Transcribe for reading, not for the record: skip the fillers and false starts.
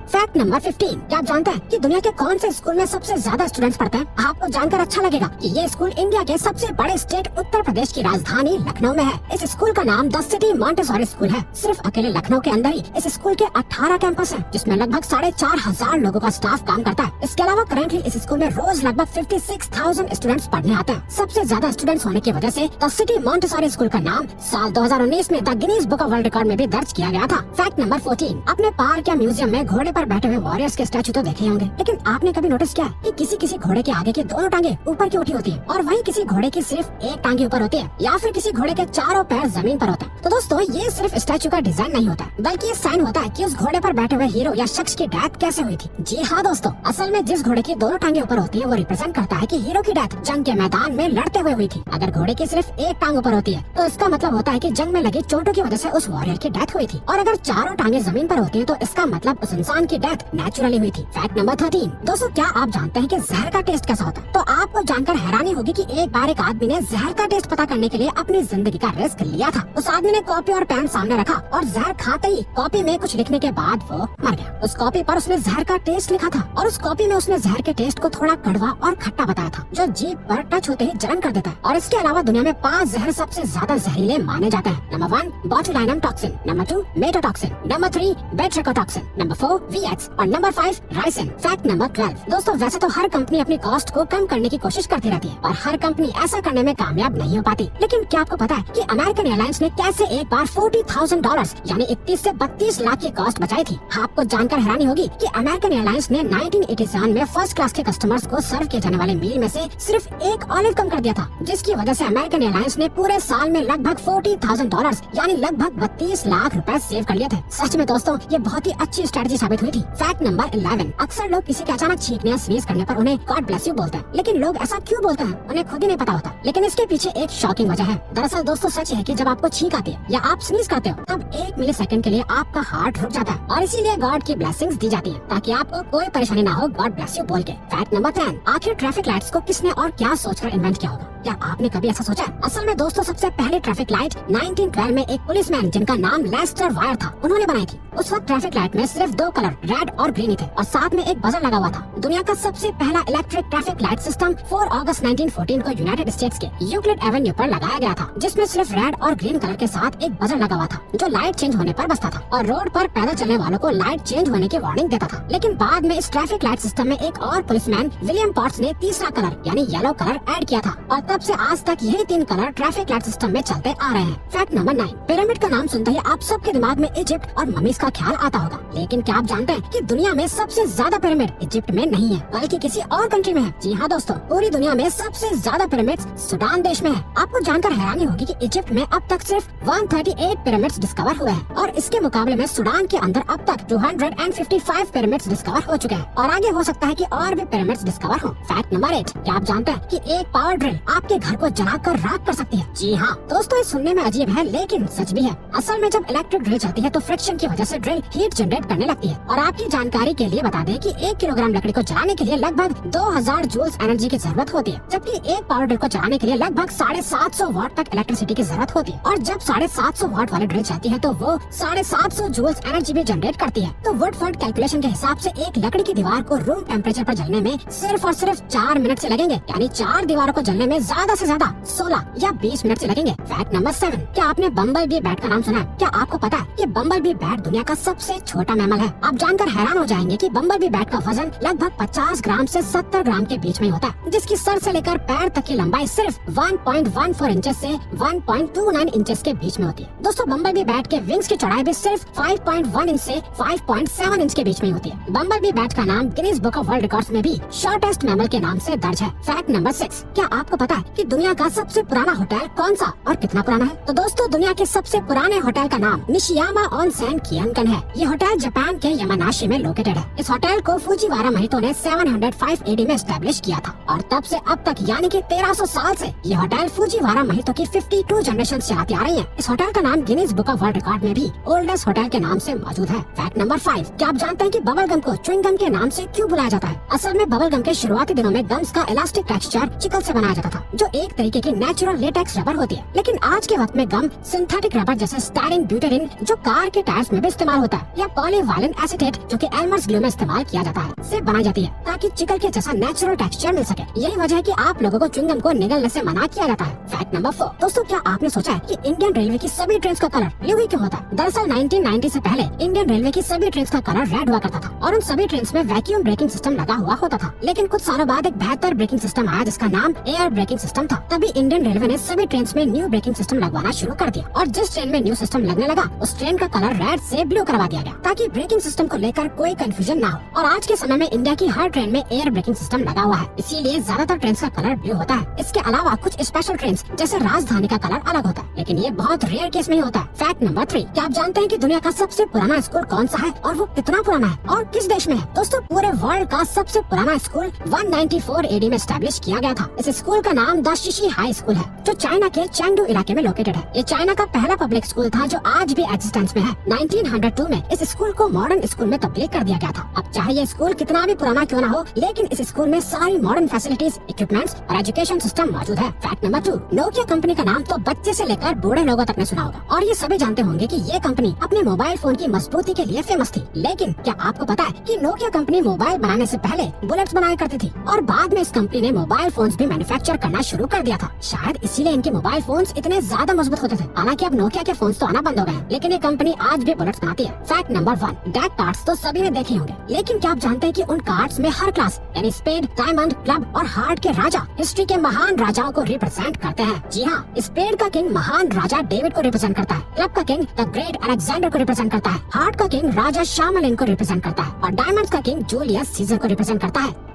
Fact number 15, क्या आप जानते हैं कि दुनिया के कौन से स्कूल में सबसे ज्यादा स्टूडेंट्स पढ़ते हैं? आपको जानकर अच्छा लगेगा कि ये स्कूल इंडिया के सबसे बड़े स्टेट उत्तर प्रदेश की राजधानी लखनऊ में है। इस स्कूल का नाम द सिटी मॉन्टेसोरी स्कूल है। सिर्फ अकेले लखनऊ के अंदर ही इस स्कूल के 18 कैंपस हैं, जिसमें लगभग 4,500 लोगों का स्टाफ काम करता है। इसके अलावा करेंटली इस स्कूल में रोज लगभग 56,000 स्टूडेंट्स पढ़ने आते हैं। सबसे ज्यादा स्टूडेंट्स होने की वजह से द सिटी मॉन्टेसोरी स्कूल का नाम साल 2019 में the Guinness book of world record में भी दर्ज किया गया था। फैक्ट नंबर 14, अपने पार्क या म्यूजियम में घोड़े पर बैठे हुए वॉरियर्स के स्टैचू तो देखे होंगे, लेकिन आपने कभी नोटिस किया कि किसी घोड़े के आगे की दोनों टांगे ऊपर की उठी होती है और वहीं किसी घोड़े की सिर्फ एक टांगे ऊपर होती है, या फिर किसी घोड़े के चारों पैर जमीन पर होते हैं। तो दोस्तों, ये सिर्फ स्टैचू का डिजाइन नहीं होता, बल्कि ये साइन होता है कि उस घोड़े पर बैठे हुए हीरो या शख्स की डेथ कैसे हुई थी। जी हाँ दोस्तों, असल में जिस घोड़े की दोनों टांगे ऊपर होती है वो रिप्रेजेंट करता है कि हीरो की डेथ जंग के मैदान में लड़ते हुए हुई थी। अगर घोड़े की सिर्फ एक टांग ऊपर होती है तो इसका मतलब होता है कि जंग में लगी चोटों की वजह से उस वॉरियर की डेथ हुई थी, और अगर चारों टांगे जमीन पर होती है तो इसका मतलब उस इंसान की डेथ नेचुरली हुई थी। फैक्ट नंबर 13, दोस्तों क्या आप जानते हैं कि जहर का टेस्ट कैसा होता है? तो आपको जानकर हैरानी होगी कि एक बार एक आदमी ने जहर का टेस्ट पता करने के लिए अपनी जिंदगी का रिस्क लिया था। उस आदमी ने कॉपी और पेन सामने रखा और जहर खाते ही कॉपी में कुछ लिखने के बाद वो मर गया। उस कॉपी पर उसने जहर का टेस्ट लिखा था और उस कॉपी में उसने जहर के टेस्ट को थोड़ा कड़वा और खट्टा बताया था, जो जीभ पर टच होते ही जलन कर देता है। और इसके अलावा दुनिया में 5 जहर सबसे ज्यादा जहरीले माने जाते हैं। Number 1 botulinum toxin, number 2 maitotoxin, number 3 batrachotoxin, number 4 VX और नंबर 5 राइसिन। फैक्ट नंबर 12, दोस्तों वैसे तो हर कंपनी अपनी कॉस्ट को कम करने की कोशिश करती रहती है और हर कंपनी ऐसा करने में कामयाब नहीं हो पाती, लेकिन क्या आपको पता है कि अमेरिकन एयरलाइंस ने कैसे एक बार $40,000 यानी 31 से 32 लाख की कॉस्ट बचाई थी? आपको जानकर हैरानी होगी कि अमेरिकन एयरलाइंस ने 1987 में फर्स्ट क्लास के कस्टमर्स को सर्व किए जाने वाले मील में से सिर्फ एक ऑलिव कम कर दिया था, जिसकी वजह से अमेरिकन एयरलाइंस ने पूरे साल में लगभग $40,000 यानी लगभग 32 लाख रुपए सेव कर लिए थे। सच में दोस्तों, ये बहुत ही अच्छी स्ट्रेटजी साबित हुई थी। फैक्ट नंबर 11, अक्सर लोग किसी के अचानक छींकने या स्नीज करने पर उन्हें गॉड ब्लेस यू बोलते हैं, लेकिन लोग ऐसा क्यों बोलते हैं उन्हें खुद ही नहीं पता होता। लेकिन इसके पीछे एक शॉकिंग वजह है। दरअसल दोस्तों सच है कि जब आपको छींक आती है या आप स्नीज करते हो तब 1 मिली सेकंड के लिए आपका हार्ट रुक जाता है और इसीलिए गॉड की ब्लेसिंग्स दी जाती है ताकि आपको कोई परेशानी ना हो गॉड ब्लेस यू बोल के। फैक्ट नंबर 10, आखिर ट्रैफिक लाइट्स को किसने और क्या सोचकर इन्वेंट किया होगा? क्या आपने कभी ऐसा सोचा? असल में दोस्तों सबसे पहली ट्रैफिक लाइट 1912 में एक पुलिसमैन जिनका नाम लेस्टर वायर था उन्होंने बनाई थी। उस वक्त ट्रैफिक लाइट में सिर्फ 2 कलर रेड और ग्रीन ही थे और साथ में एक बजर लगा हुआ था। दुनिया का सबसे पहला इलेक्ट्रिक ट्रैफिक लाइट सिस्टम 4 अगस्त 1914 को यूनाइटेड स्टेट्स के यूक्लिड एवेन्यू पर लगाया गया था, जिसमें सिर्फ रेड और ग्रीन कलर के साथ एक बजर लगा हुआ था जो लाइट चेंज होने पर बजता था और रोड पर पैदल चलने वालों को लाइट चेंज होने की वार्निंग देता था। लेकिन बाद में इस ट्रैफिक लाइट सिस्टम में एक और पुलिसमैन विलियम पॉट्स ने तीसरा कलर यानी येलो कलर ऐड किया था और तब से आज तक यही 3 कलर ट्रैफिक लाइट सिस्टम में चलते आ रहे हैं। फैक्ट नंबर 9, पिरामिड का नाम सुनते ही आप सबके दिमाग में इजिप्ट और ममीज का ख्याल आता होगा, लेकिन क्या आप जानते हैं कि दुनिया में सबसे ज्यादा पिरामिड इजिप्ट में नहीं है बल्कि किसी और कंट्री में है? जी हाँ दोस्तों, पूरी दुनिया में सबसे ज्यादा पिरामिड सूडान देश में है। आपको जानकर हैरानी होगी कि इजिप्ट में अब तक सिर्फ 138 पिरामिड्स डिस्कवर हुए हैं और इसके मुकाबले में सूडान के अंदर अब तक 255 पिरामिड्स डिस्कवर हो चुके हैं और आगे हो सकता है कि और भी पिरामिड्स डिस्कवर हो। फैक्ट नंबर 8, क्या आप जानते हैं कि एक पावर ड्रिल आपके घर को जलाकर राख कर सकती है? जी हाँ दोस्तों, ये सुनने में अजीब है लेकिन सच भी है। असल में जब इलेक्ट्रिक ड्रिल चलती है तो फ्रिक्शन की वजह से ड्रिल हीट जनरेट करने लगती है और आपकी जानकारी के लिए बता दें कि 1 किलोग्राम लकड़ी को जलाने के लिए लगभग 2000 जूल्स एनर्जी की जरूरत होती है, जबकि एक पावर ड्रिल को चलाने के लिए लगभग 750 वाट तक इलेक्ट्रिसिटी की जरूरत होती है। और जब 750 वाट वाली ड्रिल चलती है तो वो 750 जूल्स एनर्जी भी जनरेट करती है। तो वुडफोर्ड कैलकुलेशन के हिसाब से एक लकड़ी की दीवार को रूम टेम्परेचर पर जलने में सिर्फ और सिर्फ 4 मिनट से लगेंगे, यानी 4 दीवारों को जलने में ज्यादा से ज्यादा 16 या 20 मिनट से लगेंगे। फैक्ट नंबर 7, क्या आपने बम्बल बी बैट का नाम सुना है? क्या आपको पता है कि बम्बल बी बैट दुनिया का सबसे छोटा मैमल है? आप जानकर हैरान हो जाएंगे कि बम्बल बी बैट का वजन लगभग 50 ग्राम से 70 ग्राम के बीच में होता है, जिसकी सर से लेकर पैर तक की लंबाई सिर्फ 1.14 इंचेस से 1.29 इंचेस के बीच में होती है। दोस्तों बम्बल बी बैट के विंग्स की चौड़ाई भी सिर्फ 5.1 इंच से 5.7 इंच के बीच में होती है। बम्बल बी बैट का नाम Guinness book of world records में भी शॉर्टेस्ट मैमल के नाम से दर्ज है। फैक्ट नंबर 6, क्या आपको पता है कि दुनिया का सबसे पुराना होटल कौन सा और कितना पुराना है? तो दोस्तों दुनिया के सबसे पुराने होटल का नाम निशियामा ऑनसेन कियोटन है। ये होटल जापान के यामानाशी में लोकेटेड है। इस होटल को फुजिवारा महितो ने 705 AD में एस्टेब्लिश किया था और तब से अब तक यानी कि 1300 साल से ये होटल फुजिवारा महितो की 52 जनरेशन चलाती आ रही है। इस होटल का नाम Guinness book of world record में भी ओल्डेस्ट होटल के नाम से मौजूद है। फैक्ट नंबर 5, क्या आप जानते हैं कि बबल गम को च्युइंग गम के नाम से क्यों बुलाया जाता है? असल में बबल गम के शुरुआती दिनों में गम्स का इलास्टिक टेक्सचर चिकल से बनाया जाता था जो एक तरीके की नेचुरल लेटेक्स रबर होती है। लेकिन आज के वक्त में गम सिंथेटिक रबर जैसे स्टायरिन ब्यूटेरिन जो कार के टायर्स में भी इस्तेमाल होता है, या पॉलीवायलेंट एसीटेट जो कि एल्मर्स ग्लू में इस्तेमाल किया जाता है, से बनाई जाती है ताकि चिकल के जैसा नेचुरल टेक्सचर मिल सके। यही वजह है कि आप लोगों को च्युइंगम को निगलने से मना किया जाता है। Fact number 4। दोस्तों, क्या आपने सोचा है कि इंडियन रेलवे की सभी ट्रेन का कलर ब्लू ही क्यों होता है? दरअसल 1990 से पहले इंडियन रेलवे की सभी ट्रेन का कलर रेड हुआ करता था और उन सभी ट्रेन में वैक्यूम ब्रेकिंग सिस्टम लगा हुआ होता था। लेकिन कुछ सालों बाद एक बेहतर ब्रेकिंग सिस्टम आया जिसका नाम एयर ब्रेकिंग सिस्टम था। तभी इंडियन रेलवे ने सभी ट्रेन में न्यू ब्रेकिंग सिस्टम लगवाना शुरू कर दिया और जिस ट्रेन में न्यू सिस्टम लगने लगा उस ट्रेन का कलर रेड से ब्लू करवा दिया गया ताकि ब्रेकिंग सिस्टम को लेकर कोई कंफ्यूजन ना हो। और आज के समय में इंडिया की हर ट्रेन में एयर ब्रेकिंग सिस्टम लगा हुआ है, इसीलिए ज्यादातर ट्रेन का कलर ब्लू होता है। इसके अलावा कुछ स्पेशल ट्रेन जैसे राजधानी का कलर अलग होता है, लेकिन ये बहुत रेयर केस में ही होता है। Fact number 3। क्या आप जानते हैं कि दुनिया का सबसे पुराना स्कूल कौन सा है और वो कितना पुराना है और किस देश में है? दोस्तों, पूरे वर्ल्ड का सबसे पुराना स्कूल 194 AD में एस्टैब्लिश किया गया था। इस स्कूल का नाम द शिशी हाई स्कूल है जो चाइना के चेंगडू इलाके में लोकेटेड है। ये चाइना का पहला पब्लिक स्कूल था जो आज भी एग्जिस्टेंस में है। 1902 में इस स्कूल को मॉडर्न स्कूल में तब्दील कर दिया गया था। अब चाहे ये स्कूल कितना भी पुराना क्यों ना हो, लेकिन इस स्कूल में सारी मॉडर्न फैसिलिटीज, इक्विपमेंट्स और एजुकेशन सिस्टम मौजूद है। Fact number 2। नोकिया कंपनी का नाम तो बच्चे से लेकर बूढ़े लोगों तक ने सुना होगा और ये सभी जानते होंगे कि ये कंपनी अपने मोबाइल फोन की मजबूती के लिए फेमस थी। लेकिन क्या आपको पता है कि नोकिया कंपनी मोबाइल बनाने से पहले बुलेट्स बनाया करती थी और बाद में इस कंपनी ने मोबाइल फोन्स भी मैन्युफैक्चर करना शुरू कर दिया था। शायद इसीलिए इनके मोबाइल फोन्स इतने ज्यादा मजबूत होते थे। हालांकि अब नोकिया के फोन्स तो आना बंद हो गए हैं, लेकिन ये कंपनी आज भी बुलेट्स बनाती है। Fact number 1। डेक कार्ड्स तो सभी ने देखे होंगे, लेकिन क्या आप जानते हैं कि उन कार्ड्स में हर क्लास यानी स्पेड, डायमंड, क्लब और हार्ट के राजा हिस्ट्री के महान राजाओं को रिप्रेजेंट करते हैं। जी हाँ, स्पेड का किंग महान राजा डेविड को रिप्रेजेंट करता है, क्लब का किंग द ग्रेट अलेक्जेंडर को रिप्रेजेंट करता है, हार्ट का किंग राजा शामलिन को रिप्रेजेंट करता है और डायमंड्स का किंग जूलियस सीजर को रिप्रेजेंट करता है।